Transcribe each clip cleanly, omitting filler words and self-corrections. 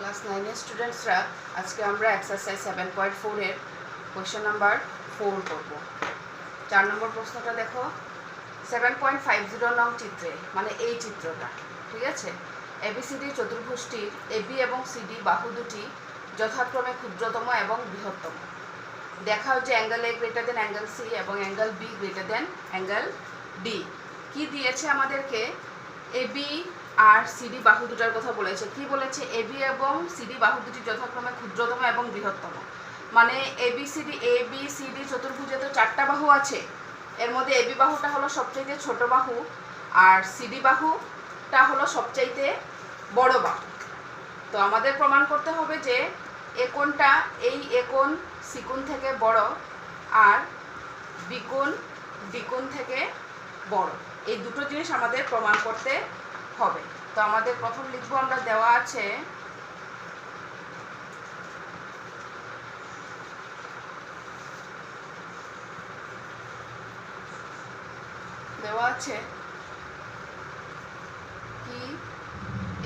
Class 9 স্টুডেন্টসরা আজকে আমরা exercise 7.4 এর কোয়েশ্চেন নাম্বার 4 করব। 4 নম্বর প্রশ্নটা দেখো। 7.50 নং চিত্রে, মানে এই চিত্রটা, ঠিক আছে, এবিসিডি চতুর্ভুজটির এবি এবং সিডি বাহু দুটি যথাক্রমে ক্ষুদ্রতম এবং বৃহত্তম। দেখাও যে angle A greater than angle C এবং angle B greater than angle D. কি দিয়েছে আমাদেরকে? এবি আর সিডি বাহু দুটার কথা বলেছে। কি বলেছে? এবি এবং সিডি বাহু দুটি যথাক্রমে ক্ষুদ্রতম এবং বৃহত্তম। মানে এবিসিডি চতুর্ভুজে তো 4টা বাহু আছে, এর মধ্যে এবি বাহুটা হলো সবচাইতে ছোট বাহু আর সিডি বাহুটা হলো সবচাইতে বড় বাহু। তো আমাদের প্রমাণ করতে হবে যে একোণটা, এই একোণ সিকোণ থেকে বড় আর বিকোণ ডিকোণ থেকে বড়। এই দুটো জিনিস আমাদের প্রমাণ করতে হবে। তো আমাদের প্রথম লিখবো আমরা, দেওয়া আছে কি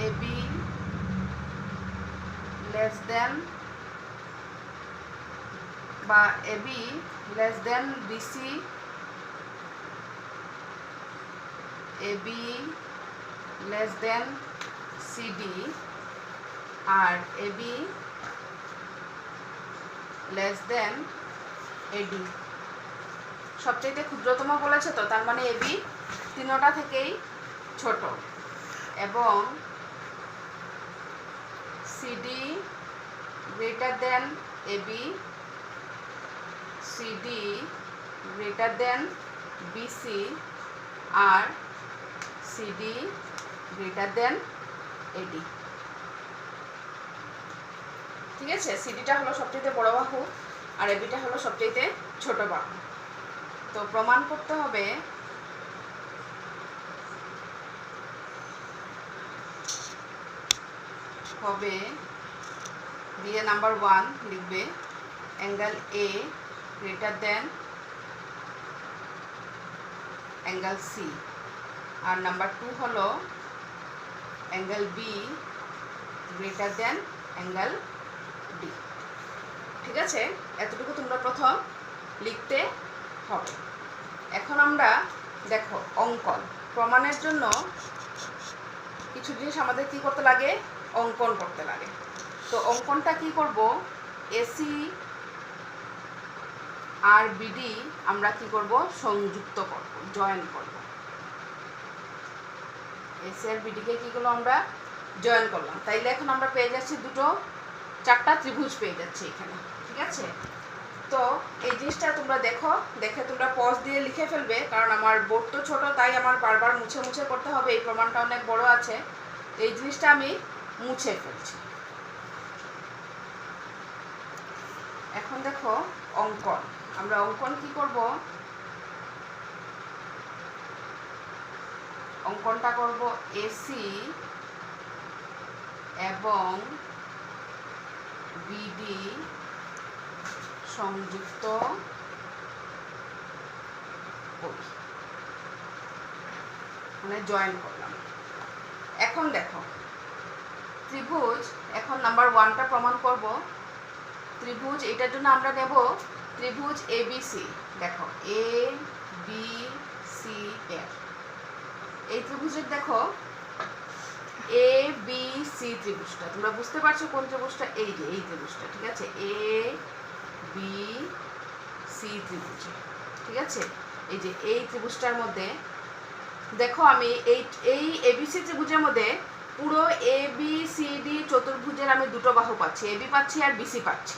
এবি লেস দেন বা AB less than BC, AB less than CD আর এবি লেস দেন এডি। সবচাইতে ক্ষুদ্রতম বলেছে, তো তার মানে এবি তিনটা থেকেই ছোট এবং CD greater than AB, CD greater than BC আর সিডি গ্রেটার দেন এডি। ঠিক আছে, সিডিটা হলো সবচেয়ে বড় বাহু আর এবিটা হলো সবচেয়ে ছোট বাহু। তো প্রমাণ করতে হবে দিয়ে নাম্বার 1 লিখবে angle A greater than angle C আর নাম্বার 2 হলো angle B greater than angle D. ঠিক আছে, এতটুকু তোমরা প্রথম লিখতে হবে। এখন আমরা দেখো অঙ্কন প্রমাণের জন্য কিছু জিনিস আমাদের কি করতে লাগে? অঙ্কন করতে লাগে। তো অঙ্কনটা কি করব? এসি আর বিডি আমরা কি করব? সংযুক্ত করব, জয়েন করব। এসি আর বিডিকে কি করলো? আমরা জয়েন করলাম। তাইলে এখন আমরা পেয়ে যাচ্ছি 4টা ত্রিভুজ পেয়ে যাচ্ছি এখানে। ঠিক আছে, তো এই জিনিসটা তোমরা দেখে তোমরা পজ দিয়ে লিখে ফেলবে, কারণ আমার বোর্ড তো ছোট, তাই আমার বারবার মুছে মুছে করতে হবে। এই প্রমাণটা অনেক বড় আছে, এই জিনিসটা আমি মুছে ফেলছি। এখন দেখো অঙ্কন, আমরা অঙ্কন কি করব? অঙ্কনটা করব এসি এবং বিডি সংযুক্ত করি, মানে জয়েন করলাম। এখন দেখো ত্রিভুজ, এখন নাম্বার 1টা প্রমাণ করব। ত্রিভুজ, এটার জন্য আমরা নেব ত্রিভুজ এবিসি। দেখো এ বি সি এর এই ত্রিভুজের দেখো এ বি সি ত্রিভুজটা, তোমরা বুঝতে পারছো কোন ত্রিভুজটা? এই যে এই ত্রিভুজটা। ঠিক আছে, এ বি সি ত্রিভুজ। ঠিক আছে, এই যে এই ত্রিভুজটার মধ্যে দেখো আমি এই এবিসি ত্রিভুজের মধ্যে পুরো এ বি সি ডি চতুর্ভুজের আমি 2টো বাহু পাচ্ছি, এবি পাচ্ছি আর বিসি পাচ্ছি।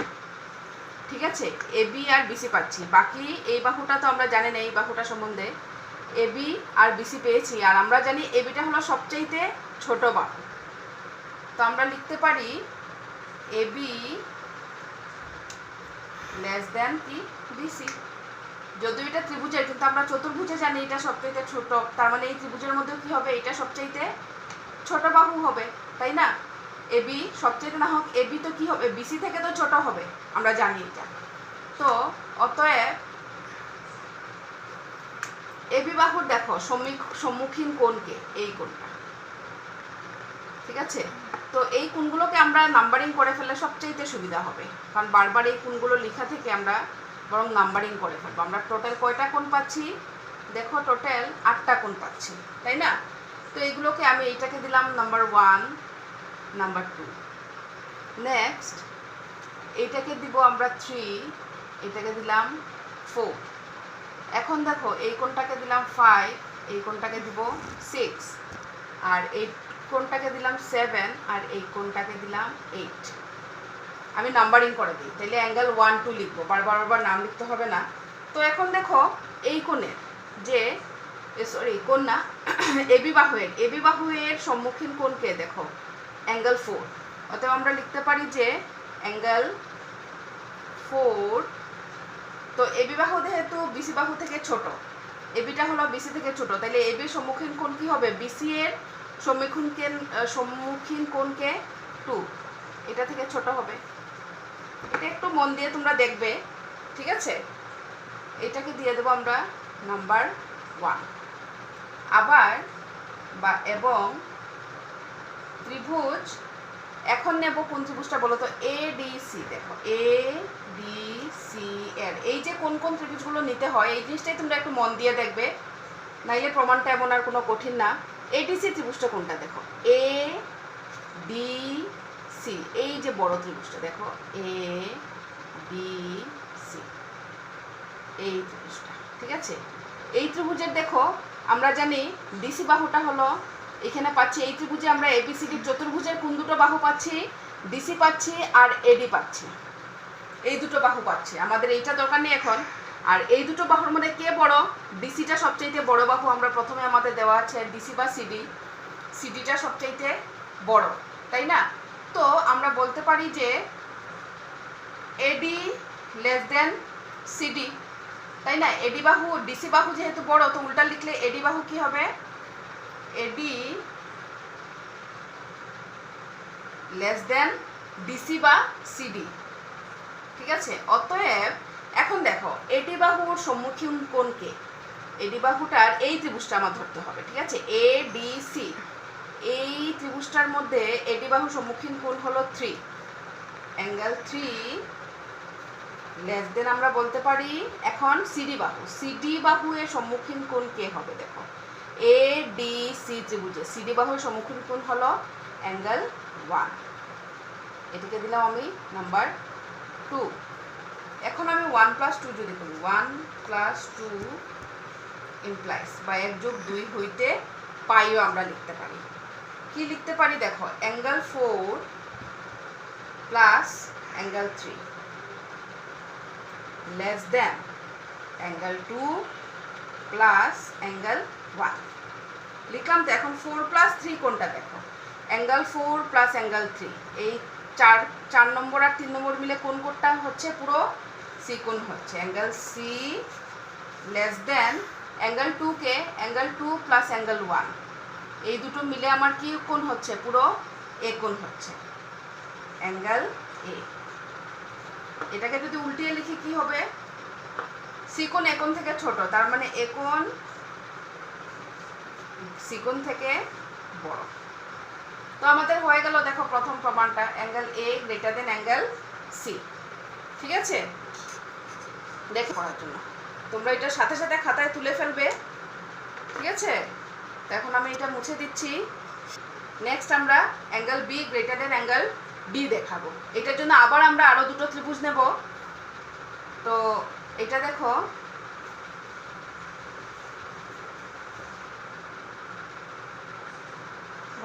ঠিক আছে, এবি আর বিসি পাচ্ছি। বাকি এই বাহুটা তো আমরা জানি না, এই বাহুটা সম্বন্ধে এবি আর বিসি পেয়েছি, আর আমরা জানি এবিটা হলো সবচাইতে ছোট বাহু। তো আমরা লিখতে পারি এবি লেস দেন কি বিসি। যদিও এটা ত্রিভুজের, কিন্তু আমরা চতুর্ভুজে জানি এটা সবচাইতে ছোট, তার মানে এই ত্রিভুজের মধ্যে কি হবে? এটা সবচাইতে ছোট বাহু হবে, তাই না? এবি সবচাইতে না হোক, এবি তো কি হবে? বিসি থেকে তো ছোট হবে, আমরা জানি এটা। তো অতএব এবি বাহুর দেখো সম্মুখীন কোণকে, এই কোণটা। ঠিক আছে, তো এই কোণগুলোকে আমরা নাম্বারিং করে ফেললে সবচাইতে সুবিধা হবে, কারণ বারবার এই কোণগুলো লেখা থেকে আমরা বরং নাম্বারিং করে ফেলবো। আমরা টোটাল কয়টা কোণ পাচ্ছি দেখো, টোটাল 8টা কোণ পাচ্ছি, তাই না? তো এইগুলোকে আমি এইটাকে দিলাম নাম্বার 1, নাম্বার 2, নেক্সট এইটাকে দিব আমরা 3, এটাকে দিলাম 4। এখন দেখো এই কোণটাকে দিলাম 5, এই কোণটাকে দিব 6, আর এই কোণটাকে দিলাম 7, আর এই কোণটাকে দিলাম 8। আমি নাম্বারিং করে দিই, তাহলে অ্যাঙ্গেল 1 2 লিখবো, বারবার নাম লিখতে হবে না। তো এখন দেখো এই কোণের যে কোণ না এবি বাহুয়ের সম্মুখীন কোণকে দেখো অ্যাঙ্গেল 4। অতএব আমরা লিখতে পারি যে অ্যাঙ্গেল 4। তো এবি বাহু যেহেতু বিসি বাহু থেকে ছোট, এবিটা হলো বিসি থেকে ছোট, তাহলে এবির সম্মুখীন কোণ কি হবে? বিসি এর সম্মুখীন কোণকে 2, এটা থেকে ছোট হবে। এটা একটু মন দিয়ে তোমরা দেখবে, ঠিক আছে? এটাকে দিয়ে দেবো আমরা নাম্বার 1। আবার এবং ত্রিভুজ এখন নেব কোন ত্রিভুজটা বলো তো? এডিসি। দেখো এডিসি এর এই যে কোন কোন ত্রিভুজগুলো নিতে হয় এই জিনিসটাই তোমরা একটু মন দিয়ে দেখবে, নাইলে প্রমাণটা এমন আর কোনো কঠিন না। এডিসি ত্রিভুজটা কোনটা দেখো? এ ডি সি, এই যে বড় ত্রিভুজটা দেখো এ ডি সি, এই ত্রিভুজটা, ঠিক আছে? এই ত্রিভুজের দেখো আমরা জানি ডিসি বাহুটা হলো এখানে পাচ্ছি, এই ত্রিভুজে আমরা এবিসিডি চতুর্ভুজের কোন দুটো বাহু পাচ্ছি? ডিসি পাচ্ছি আর এডি পাচ্ছি, এই দুটো বাহু পাচ্ছি। আমাদের এইটা দরকার নেই এখন। আর এই দুটো বাহুর মধ্যে কে বড়? ডিসিটা সবচাইতে বড় বাহু, আমরা প্রথমে আমাদের দেওয়া আছে ডিসি বা সিডি, সিডিটা সবচাইতে বড়, তাই না? তো আমরা বলতে পারি যে এডি লেস দেন সিডি, তাই না? এডি বাহু ডিসি বাহু যেহেতু বড়, তো উল্টা লিখলে এডি বাহু কি হবে? এডি লেস দেন ডিসি বা সিডি, ঠিক আছে? অতএব এখন দেখো এডি বাহুর সম্মুখীন কোণকে, এডি বাহুটার এই ত্রিভুজটা আমার ধরতে হবে, ঠিক আছে? এ ডি সি, এই ত্রিভুজটার মধ্যে এডি বাহুর সম্মুখীন কোণ হলো 3, অ্যাঙ্গেল 3 লেস দেন আমরা বলতে পারি এখন সিডি বাহু। সিডি বাহু এর সম্মুখীন কোণ কে হবে? দেখো এ ডি সি ত্রিভুজে সিডি বাহুর সম্মুখীন কোণ হলো অ্যাঙ্গেল 1, এটাকে দিলাম আমি নাম্বার 2। এখন আমি 1 + 2 যদি করি, 1 + 2 ইমপ্লাইজ বা 1 + 2 হইতে পাইও আমরা লিখতে পারি। কি লিখতে পারি দেখো? Angle 4 plus angle 3 less than angle 2 plus angle 1 লিখলাম। তো এখন 4 + 3 কোনটা দেখো? অ্যাঙ্গেল 4 প্লাস অ্যাঙ্গেল 3, এই 4 নম্বর আর 3 নম্বর মিলে কোন কোণটা হচ্ছে? পুরো সি কোণ হচ্ছে। Angle C less than angle 2 কে অ্যাঙ্গেল 2 প্লাস অ্যাঙ্গেল 1, এই দুটো মিলে আমার কি কোণ হচ্ছে? পুরো এ কোণ হচ্ছে, অ্যাঙ্গেল এ। এটাকে যদি উল্টিয়ে লিখি কি হবে? সি কোণ এ কোণ থেকে ছোট, তার মানে এ কোণ সি কোণ থেকে বড়। তো আমাদের হয়ে গেল দেখো প্রথম প্রমাণটা, angle A greater than angle C, ঠিক আছে? দেখে পড়ার জন্য তোমরা এটার সাথে সাথে খাতায় তুলে ফেলবে, ঠিক আছে? তো এখন আমি এটা মুছে দিচ্ছি। নেক্সট আমরা angle B greater than angle D দেখাবো। এটার জন্য আবার আমরা আরও দুটো ত্রিভুজ নেব। তো এটা দেখো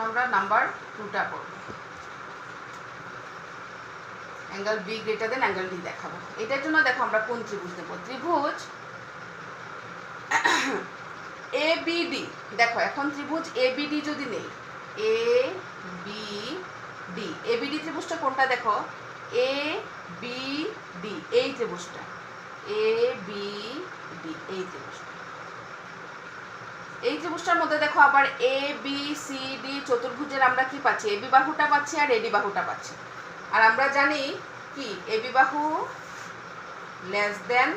আমরা নাম্বার 2টা করব, angle B greater than angle D দেখাবো। এটার জন্য দেখো আমরা কোন ত্রিভুজ নেব? ত্রিভুজ এ বি ডি। দেখো এখন ত্রিভুজ এ বি ডি যদি নেই, A B D, A B D ত্রিভুজটা কোনটা দেখো? এ বি ডি, এই ত্রিভুজটা এ বি ডি, এই ত্রিভুজটা। এই ত্রিভুজটার মধ্যে দেখো আবার এ বি সি ডি চতুর্ভুজের আমরা কি পাচ্ছি? এবি বাহুটা পাচ্ছি আর এডি বাহুটা পাচ্ছি। আর আমরা জানি কি এবি বাহু লেস দেন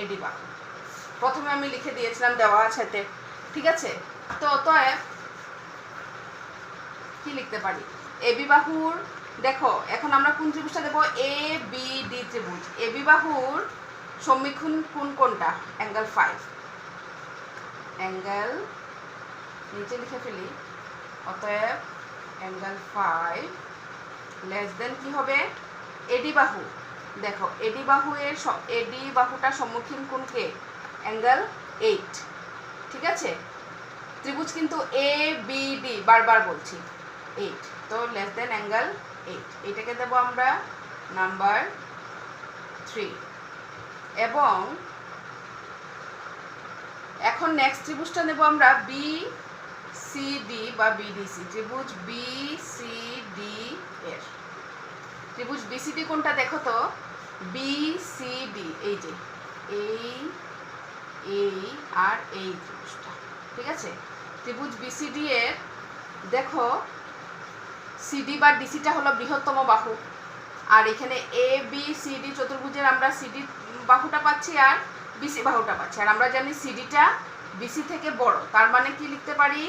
এডি বাহু, প্রথমে আমি লিখে দিয়েছিলাম, দেওয়া আছে, ঠিক আছে? তো অতএব কি লিখতে পারি? এবি বাহুর দেখো এখন আমরা কোন ত্রিভুজটা দেবো, এ বি ডি ত্রিভুজ। এবি বাহুর সম্মুখীন কোণ কোনটা, অ্যাঙ্গেল 5, অ্যাঙ্গেল নিচে লিখে ফেলি, অতএব অ্যাঙ্গেল 5 লেস দেন কি হবে, এডি বাহু। দেখো এডি বাহুটার সম্মুখীন কোণকে অ্যাঙ্গেল 8, ঠিক আছে। ত্রিভুজ কিন্তু এ বি ডি বারবার বলছি 8, তো লেস দেন অ্যাঙ্গেল 8, এটাকে দেবো আমরা নাম্বার 3। এবং এখন নেক্সট ত্রিভুজটা নেব আমরা বি সি ডি বা বিডিসি, ত্রিভুজ বি সি ডি এর। ত্রিভুজ বিসিডি কোনটা দেখো তো, বিসিডি, এই যে এই আর এই ত্রিভুজটা, ঠিক আছে। ত্রিভুজ বিসিডি এর দেখো সিডি বা ডিসিটা হলো বৃহত্তম বাহু, আর এখানে এ বি সিডি চতুর্ভুজের আমরা সিডি বাহুটা পাচ্ছি আর বিসি বাহুটা পাচ্ছি, আর আমরা জানি সিডিটা বিসি থেকে বড়, তার মানে কি লিখতে পারি,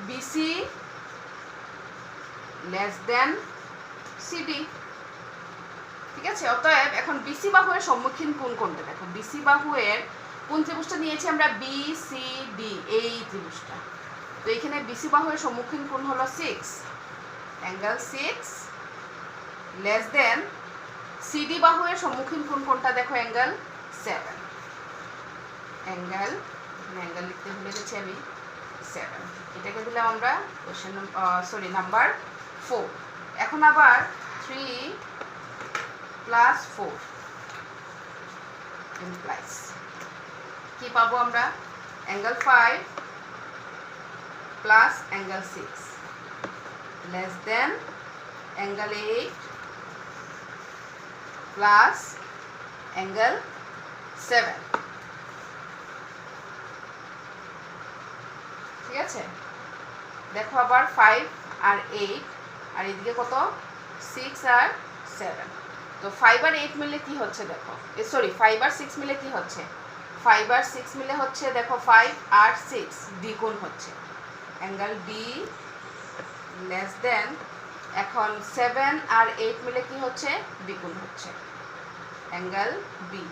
বিসি লেস দেন সিডি, ঠিক আছে। অতএব এখন বিসি বাহুর সম্মুখীন কোণ কোনটা দেখো, বিসি বাহুর কোন ত্রিভুজটা নিয়েছি আমরা, বি সি ডি, এই ত্রিভুজটা। তো এখানে বিসি বাহুর সম্মুখীন কোণ হলো 6, অ্যাঙ্গেল 6 লেস দেন সিডি বাহুর সম্মুখীন কোণ কোনটা দেখো, অ্যাঙ্গেল 7, অ্যাঙ্গেল লিখতে ভুলে গেছি আমি, 7। এটাকে দিলাম আমরা নাম্বার 4। এখন আবার 3 + 4 ইমপ্লাইজ কি পাবো আমরা, angle 5 plus angle 6 less than angle 8 plus angle 7, ঠিক আছে। দেখো আবার 5 আর 8, আর এদিকে কত 6 আর 7, তো 5 আর 8 মিলে কি হচ্ছে দেখো, 5 আর 6 মিলে কি হচ্ছে, 5 আর 6 মিলে হচ্ছে দেখো 5 আর 6 দ্বিগুণ হচ্ছে, অ্যাঙ্গেল ডি লেস দেন, এখন 7 আর 8 মিলে কি হচ্ছে, দ্বিগুণ হচ্ছে, অ্যাঙ্গেল বি।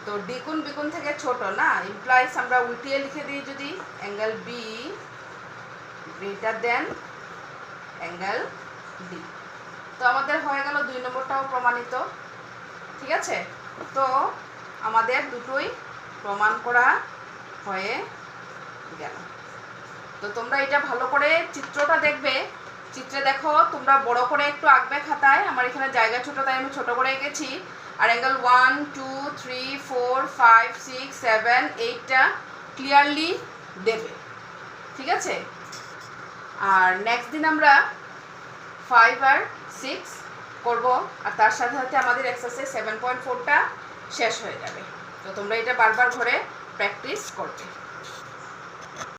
তো দ্বিগুণ বিগুণ থেকে ছোট না, ইমপ্লাইজ আমরা উল্টিয়ে লিখে দিই যদি, angle B greater than angle D. তো আমাদের হয়ে গেল 2 নম্বরটাও প্রমাণিত, ঠিক আছে। তো আমাদের দুটোই প্রমাণ করা হয়ে গেল। তো তোমরা এটা ভালো করে চিত্রটা দেখবে, চিত্রে দেখো তোমরা বড় করে একটু আঁকবে খাতায়, আমার এখানে জায়গা ছোট তাই আমি ছোট করে এঁকেছি, আর অ্যাঙ্গেল 1 2 3 4 5 6 7 8টা ক্লিয়ারলি দেবে, ঠিক আছে। আর নেক্সট দিন আমরা 5 আর 6 করব, আর তার সাথে সাথে আমাদের এক্সারসাইজ 7.4টা শেষ হয়ে যাবে। তো তোমরা এটা বারবার ঘরে প্র্যাকটিস করবে।